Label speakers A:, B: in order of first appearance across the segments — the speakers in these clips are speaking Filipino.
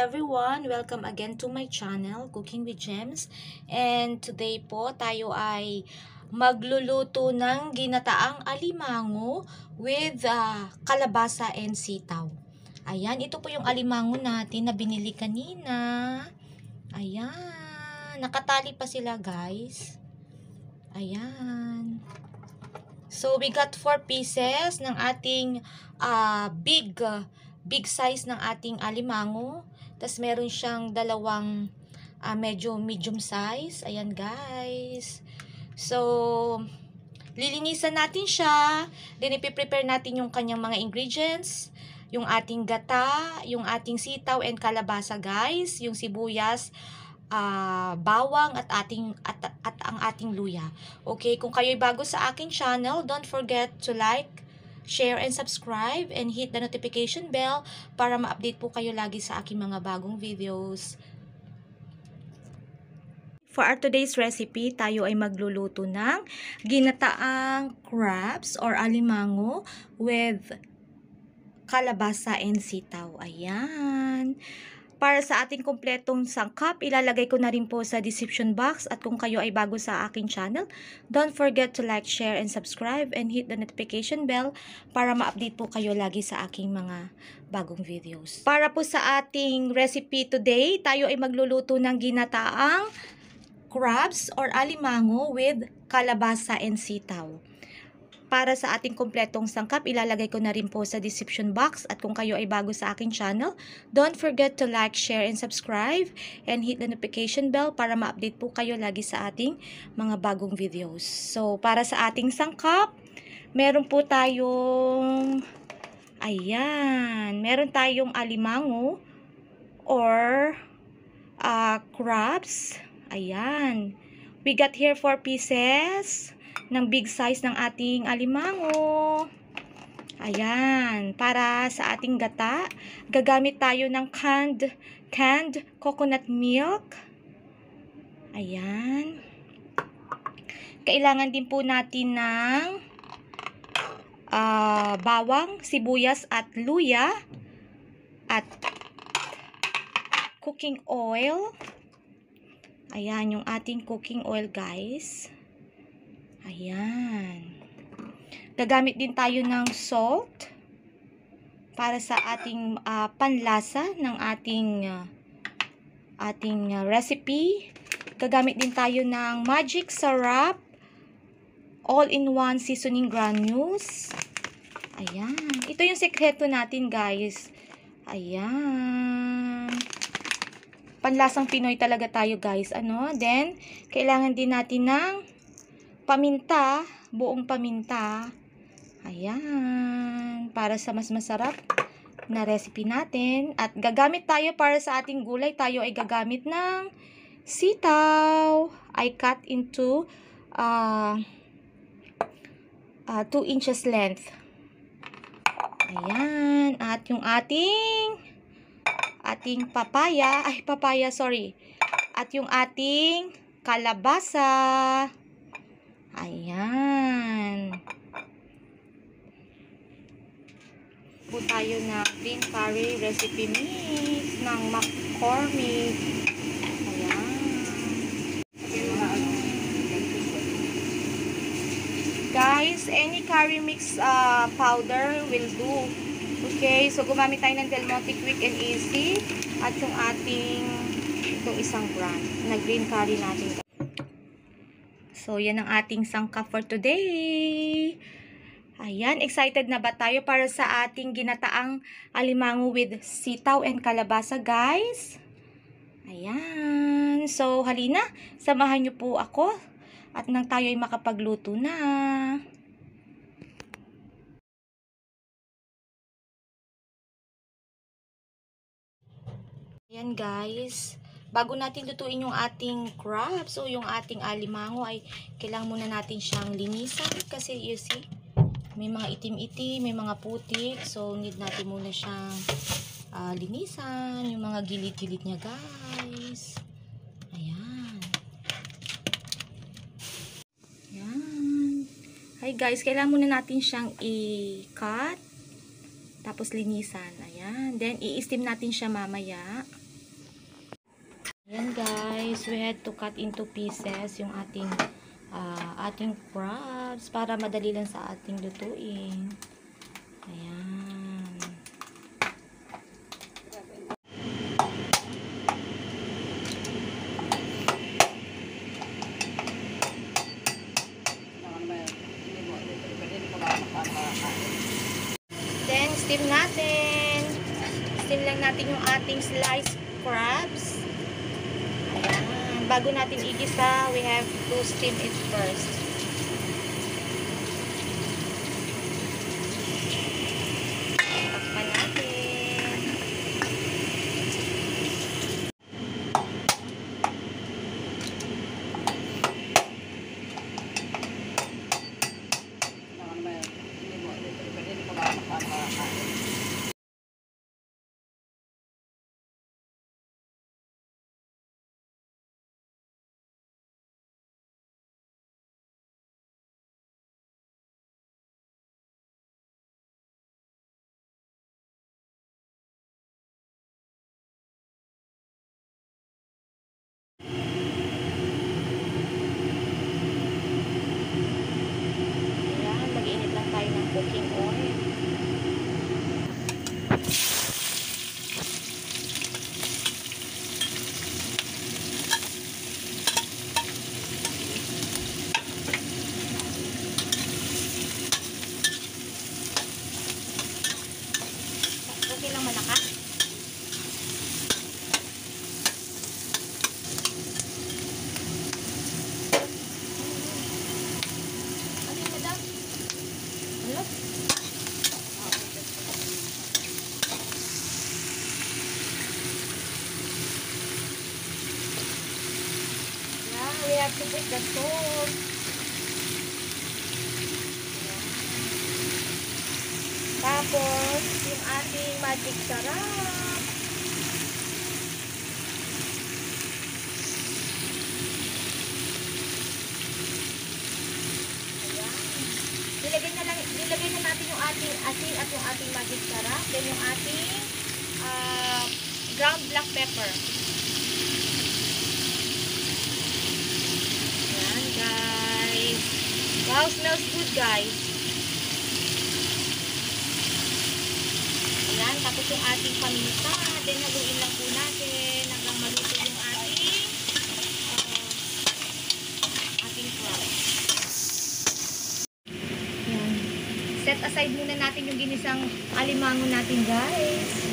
A: everyone! Welcome again to my channel, Cooking with Gems. And today po, tayo ay magluluto ng ginataang alimango with kalabasa and sitaw. Ayan, ito po yung alimango natin na binili kanina. Ayan, nakatali pa sila guys. Ayan. So, we got 4 pieces ng ating big size ng ating alimango. Tapos, meron siyang dalawang medyo medium size. Ayan, guys. So, lilinisan natin siya. Then, ipiprepare natin yung kanyang mga ingredients. Yung ating gata, yung ating sitaw and kalabasa, guys. Yung sibuyas, bawang at ang ating luya. Okay, kung kayo'y bago sa aking channel, don't forget to like, share, and subscribe, and hit the notification bell para ma-update po kayo lagi sa aking mga bagong videos. For our today's recipe, tayo ay magluluto ng ginataang crabs or alimango with kalabasa and sitaw. Ayan. Para sa ating kompletong sangkap, ilalagay ko na rin po sa description box. At kung kayo ay bago sa aking channel, don't forget to like, share, and subscribe, and hit the notification bell para ma-update po kayo lagi sa aking mga bagong videos. Para po sa ating recipe today, tayo ay magluluto ng ginataang crabs or alimango with kalabasa and sitaw. Para sa ating kompletong sangkap, ilalagay ko na rin po sa description box. At kung kayo ay bago sa aking channel, don't forget to like, share, and subscribe, and hit the notification bell para ma-update po kayo lagi sa ating mga bagong videos. So, para sa ating sangkap, meron po tayong, ayan, meron tayong alimango or crabs. Ayan. We got here 4 pieces ng big size ng ating alimango. Ayan, para sa ating gata, gagamit tayo ng canned coconut milk. Ayan. Kailangan din po natin ng bawang, sibuyas at luya at cooking oil. Ayan, yung ating cooking oil, guys. Ayan. Gagamit din tayo ng salt para sa ating panlasa ng ating recipe. Gagamit din tayo ng magic sarap all-in-one seasoning granules. Ayan. Ito yung sekreto natin, guys. Ayan. Panlasang Pinoy talaga tayo, guys. Then, kailangan din natin ng paminta, buong paminta. Ayan. Para sa mas masarap na recipe natin. At gagamit tayo para sa ating gulay. Tayo ay gagamit ng sitaw. I cut into 2 inches length. Ayan. At yung ating papaya. At yung ating kalabasa. Ayan. Po tayo na green curry recipe mix ng McCormick. Ayan. Guys, any curry mix powder will do. Okay, so gumamit tayo ng Del Monte Quick and Easy at yung itong isang brand na green curry natin. So, yan ang ating sangkap for today. Ayan, excited na ba tayo para sa ating ginataang alimango with sitaw and kalabasa, guys? Ayan. So, halina, samahan niyo po ako at nang tayo ay makapagluto na. Ayan, guys. Bago natin lutuin yung ating crabs o yung ating alimango ay kailangan muna natin siyang linisan kasi you see, may mga itim-itim, may mga putik. So, need natin muna siyang linisan, yung mga gilid-gilid niya, guys. Ayan. Ayan. Hi, guys. Kailangan muna natin siyang i-cut. Tapos, linisan. Ayan. Then, i-steam natin siya mamaya. guys, we had to cut into pieces yung ating crabs para madali lang sa ating lutuin. Ayan. Then, steam natin. Steam lang natin yung ating sliced crabs. Ayan. Bago natin igisa, we have to steam it first. Takpan natin. Ayan, mag-init lang tayo ng cooking oil. Okay lang malaka. Ano madam? Ano? Yeah, we have to put the salt. Tapos, yung ating magic sarap. Ayan. Nilagay na natin yung ating asin at yung ating magic sarap. Then yung ating ground black pepper. Ayan, guys. Wow, smells good, guys. Ayan, tapos yung ating paminta. Then, haluin lang po natin hanggang maluto yung ating crab. Ayan. Set aside muna natin yung ginisang alimango natin, guys.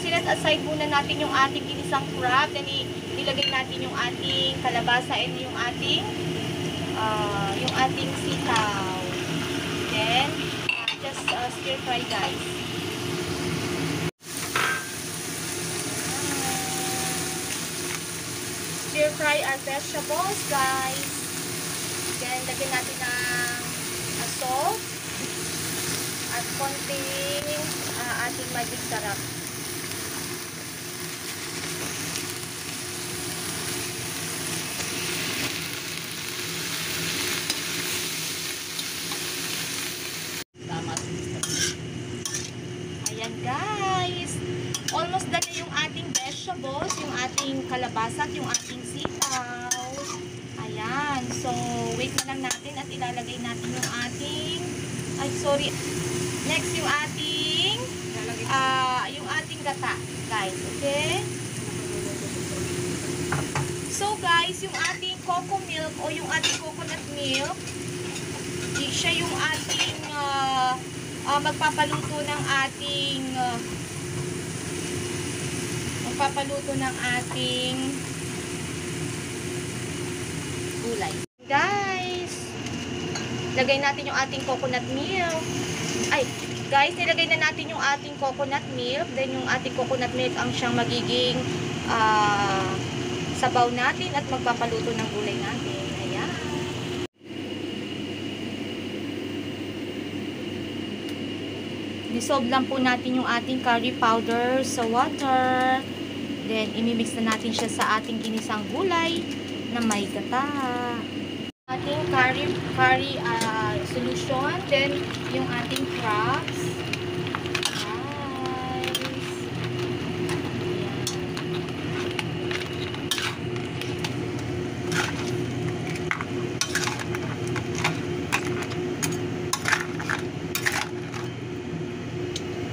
A: Sinet aside muna natin yung ating ginisang crab. Then, ilagay natin yung ating kalabasa and yung ating sitaw. Then, just stir fry, guys. Stir fry our vegetables, guys. Then, lagyan natin ng salt at konting ating magic sarap. Ayan, guys. Almost done na yung ating vegetables, yung ating kalabasa at yung ating sitaw. Ayan. So, wait na lang natin at ilalagay natin yung ating next yung ating gata, guys. Okay? So, guys, yung ating cocoa milk o yung ating coconut milk, siya yung ating magpapaluto ng ating gulay. Guys, lagay natin yung ating coconut milk. Guys, nilagay na natin yung ating coconut milk. Then yung ating coconut milk ang siyang magiging sabaw natin at magpapaluto ng gulay natin. Ayan. Dissolve lang po natin yung ating curry powder sa water. Then, imimix na natin siya sa ating ginisang gulay na may gata. Ating curry solution. Then, yung ating crabs. Guys.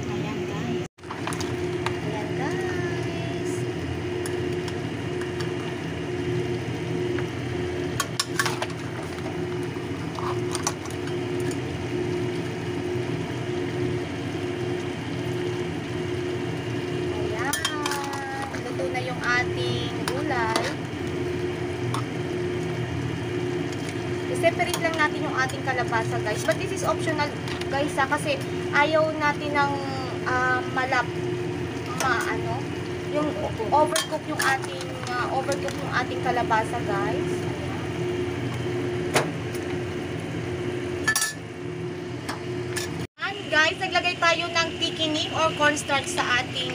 A: Ayan, guys. Ayan, guys. Luto na yung ating gulay. I-separate lang natin yung ating kalabasa, guys. But this is optional, guys, kasi ayaw natin ng yung overcook yung ating kalabasa, guys. Ayan, guys, naglagay tayo ng thickening or cornstarch sa ating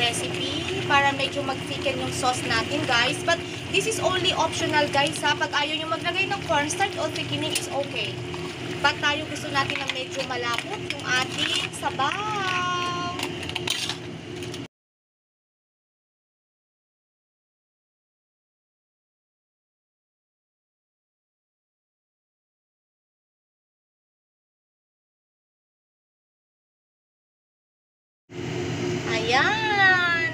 A: recipe para medyo mag-thicken yung sauce natin, guys. But this is only optional, guys, ha. Pag ayaw nyo maglagay ng cornstarch o thickening is okay. But tayo gusto natin na medyo malapot yung ating sabaw. Ayan!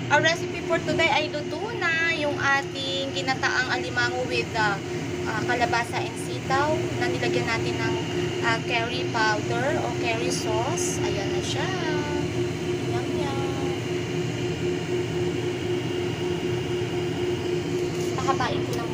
A: Our recipe for today ay luto na yung ating ginataang alimango with kalabasa and sitaw na nilagyan natin ng curry powder o curry sauce. Ayan na siya. Yum, yum. Pakapain ko lang